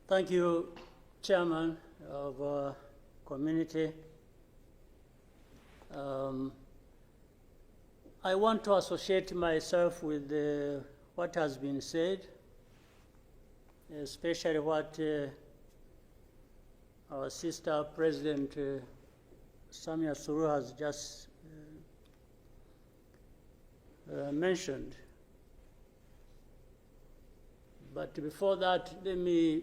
Thank you, Chairman of Community. I want to associate myself with what has been said, especially what our sister President Samia Suluhu has just mentioned. But before that, let me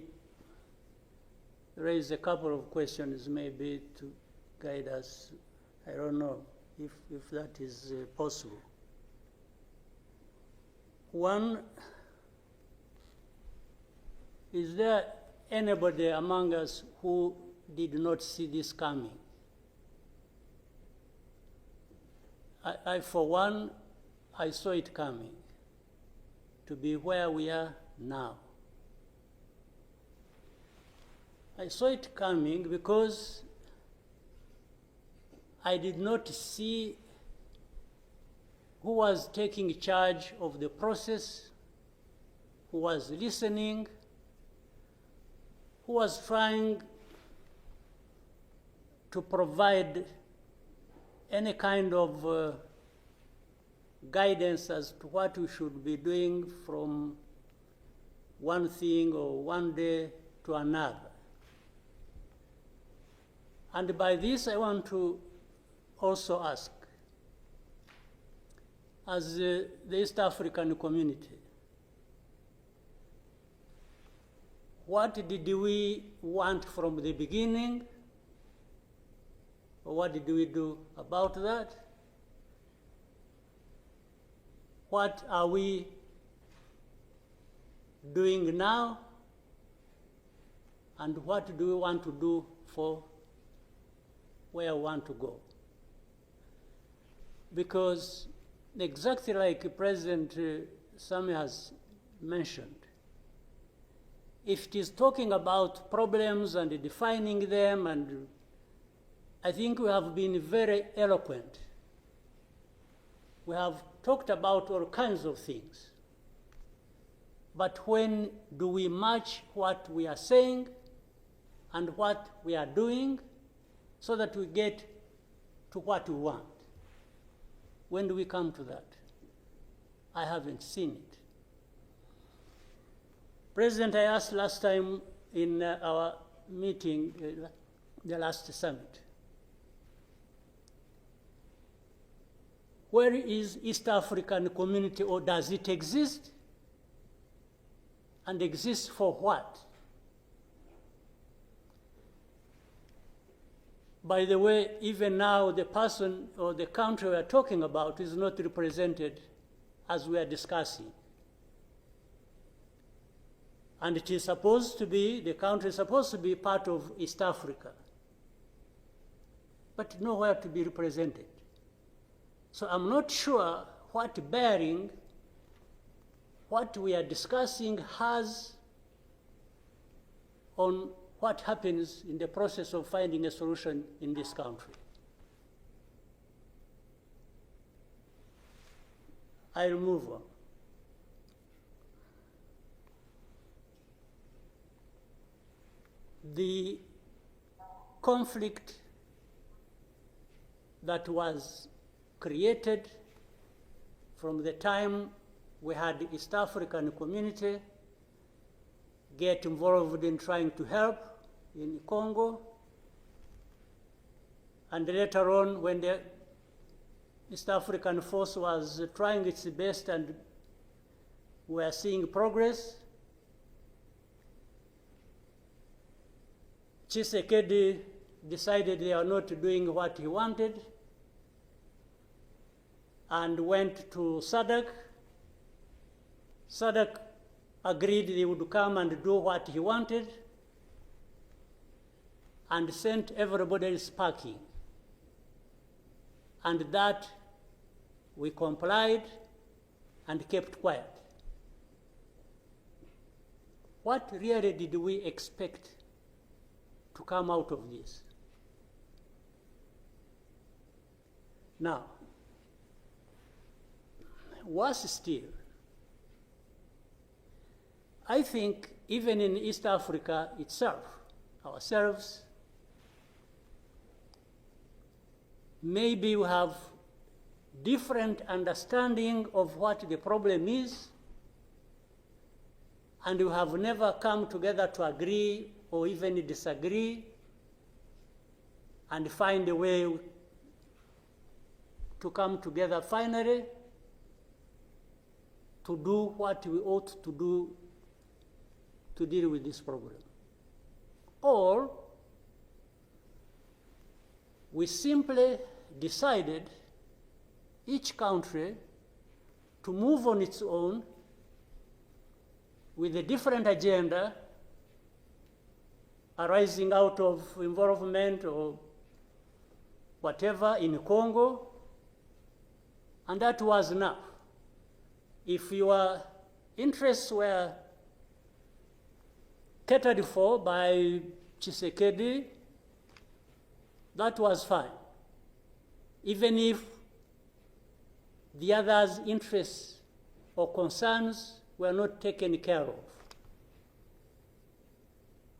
raise a couple of questions maybe to guide us. I don't know if that is possible. One, is there anybody among us who did not see this coming? I for one, I saw it coming to be where we are now. I saw it coming because I did not see who was taking charge of the process, who was listening, who was trying to provide any kind of guidance as to what we should be doing from one thing or one day to another. And by this, I want to also ask, as the East African community, what did we want from the beginning? Or what did we do about that? What are we doing now? And what do we want to do for where we want to go? Because exactly like President Samia has mentioned, if it is talking about problems and defining them, and I think we have been very eloquent. We have talked about all kinds of things. But when do we match what we are saying and what we are doing so that we get to what we want? When do we come to that? I haven't seen it. President, I asked last time in our meeting, the last summit, where is East African community, or does it exist? And exist for what? By the way, even now, the person or the country we are talking about is not represented as we are discussing. And it is supposed to be, the country is supposed to be part of East Africa, but nowhere to be represented. So I'm not sure what bearing what we are discussing has on what happens in the process of finding a solution in this country. I'll move on. The conflict that was created from the time we had the East African community get involved in trying to help in Congo, and later on when the East African force was trying its best and we are seeing progress, Tshisekedi decided they are not doing what he wanted and went to SADC. SADC agreed they would come and do what he wanted and sent everybody packing. And that we complied and kept quiet. What really did we expect to come out of this? Now, worse still, I think even in East Africa itself, ourselves, maybe we have different understanding of what the problem is, and we have never come together to agree or even disagree and find a way to come together finally to do what we ought to do to deal with this problem. Or we simply decided, each country, to move on its own with a different agenda arising out of involvement or whatever in Congo, and that was enough. If your interests were catered for by Tshisekedi, that was fine, even if the others' interests or concerns were not taken care of.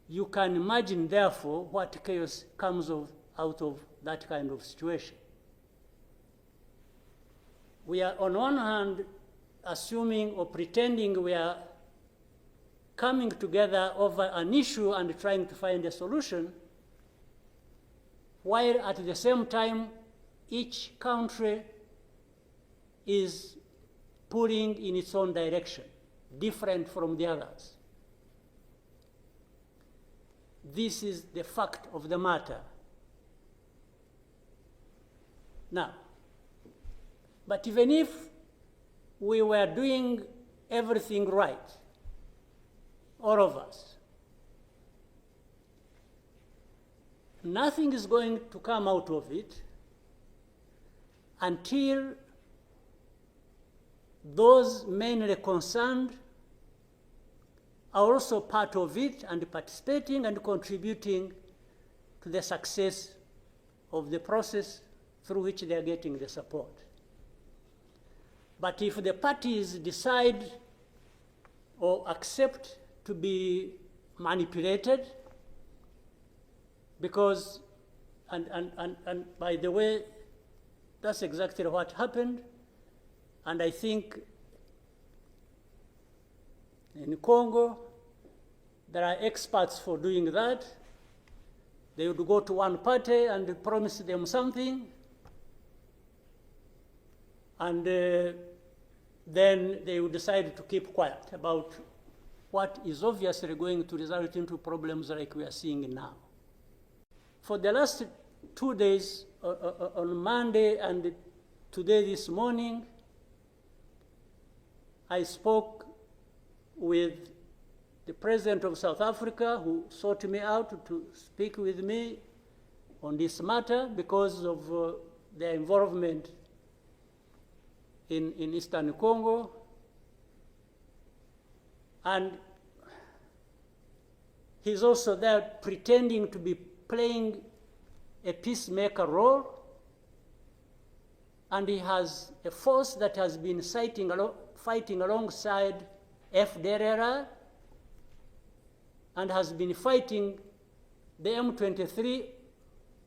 You can imagine, therefore, what chaos comes out of that kind of situation. We are, on one hand, assuming or pretending we are coming together over an issue and trying to find a solution, while at the same time, each country is pulling in its own direction, different from the others. This is the fact of the matter. Now, but even if we were doing everything right, all of us, nothing is going to come out of it until those mainly concerned are also part of it and participating and contributing to the success of the process through which they are getting the support. But if the parties decide or accept to be manipulated, because, and by the way, that's exactly what happened, and I think in Congo, there are experts for doing that. They would go to one party and promise them something, and then they would decide to keep quiet about what is obviously going to result into problems like we are seeing now. For the last 2 days, on Monday and today this morning, I spoke with the President of South Africa, who sought me out to speak with me on this matter because of their involvement in Eastern Congo. And he's also there pretending to be playing a peacemaker role, and he has a force that has been fighting alongside FDLR and has been fighting the M23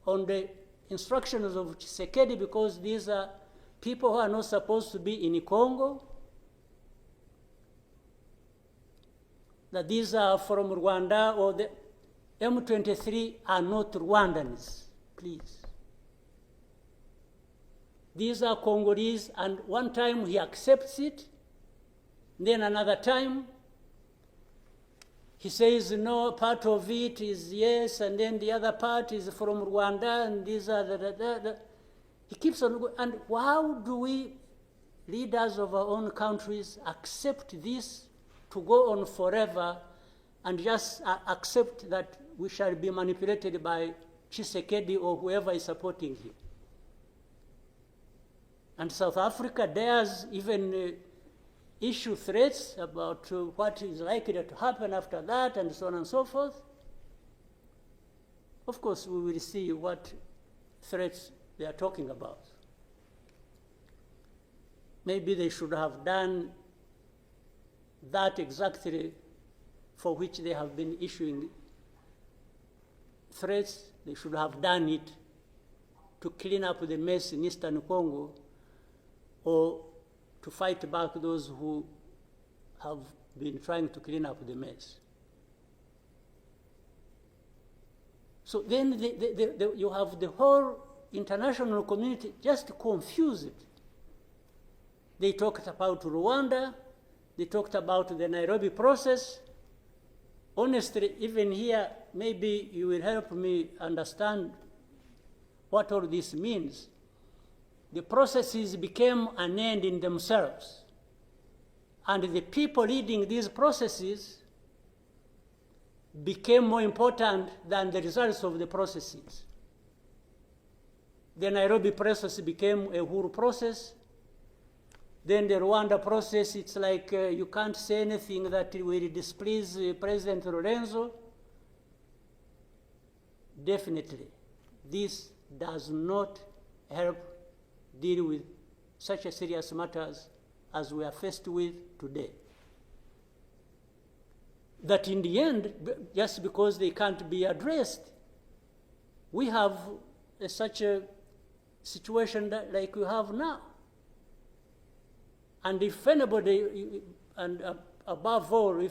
on the instructions of Tshisekedi, because these are people who are not supposed to be in Congo, that these are from Rwanda, or the M23 are not Rwandans, please. These are Congolese, and one time he accepts it, then another time he says no, part of it is yes, and then the other part is from Rwanda, and these are He keeps on going. And how do we, leaders of our own countries, accept this to go on forever and just accept that we shall be manipulated by Tshisekedi or whoever is supporting him? And South Africa dares even issue threats about what is likely to happen after that, and so on and so forth. Of course, we will see what threats they are talking about. Maybe they should have done that exactly for which they have been issuing threats. They should have done it to clean up the mess in Eastern Congo, or to fight back those who have been trying to clean up the mess. So then you have the whole international community just confused. They talked about Rwanda, they talked about the Nairobi process. Honestly, even here, maybe you will help me understand what all this means. The processes became an end in themselves. And the people leading these processes became more important than the results of the processes. The Nairobi process became a Uhuru process. Then the Rwanda process, it's like you can't say anything that will displease President Lorenzo. Definitely, this does not help deal with such a serious matters as we are faced with today. That in the end, just because they can't be addressed, we have such a situation like we have now. And if anybody, and above all,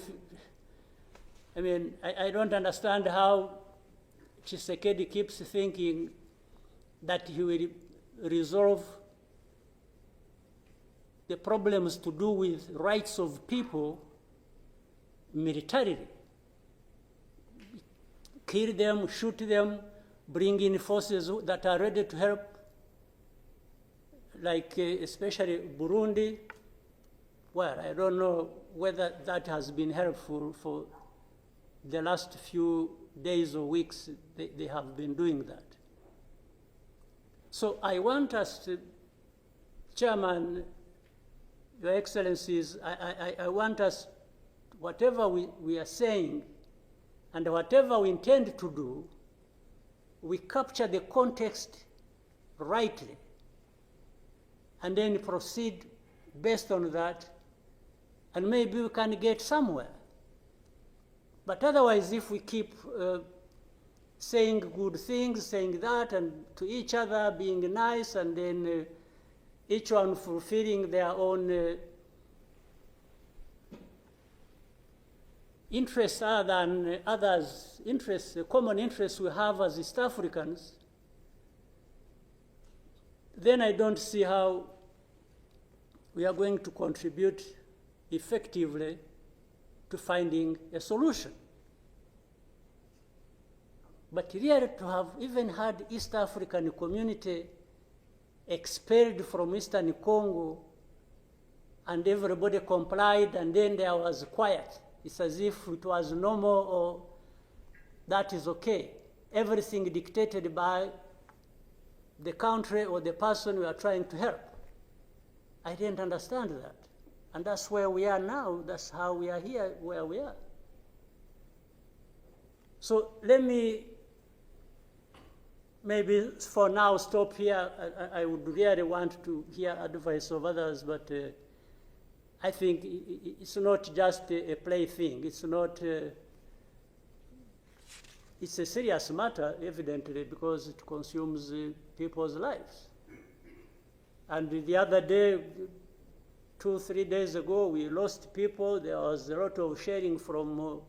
I don't understand how Tshisekedi keeps thinking that he will resolve the problems to do with rights of people militarily. Kill them, shoot them, bring in forces that are ready to help, like especially Burundi. Well, I don't know whether that has been helpful for the last few days or weeks. They have been doing that. So I want us to, Chairman, Your Excellencies, I want us, whatever we are saying and whatever we intend to do, we capture the context rightly and then proceed based on that, and maybe we can get somewhere. But otherwise, if we keep saying good things, saying that, and to each other, being nice, and then each one fulfilling their own interests other than others' interests, the common interests we have as East Africans, then I don't see how we are going to contribute effectively to finding a solution. But really, to have even had East African community expelled from Eastern Congo and everybody complied and then there was quiet, it's as if it was normal or that is okay. Everything dictated by the country or the person we are trying to help. I didn't understand that. And that's where we are now. That's how we are here, where we are. So let me maybe for now stop here. I would really want to hear advice of others, but I think it's not just a plaything. It's not, it's a serious matter, evidently, because it consumes people's lives. And the other day, 2-3 days ago, we lost people. There was a lot of sharing from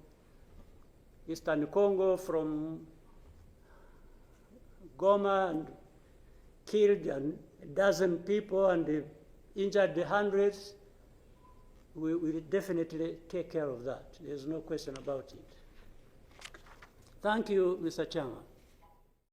Eastern Congo, from Goma, and killed a dozen people and injured hundreds. We will definitely take care of that. There's no question about it. Thank you, Mr. Chairman.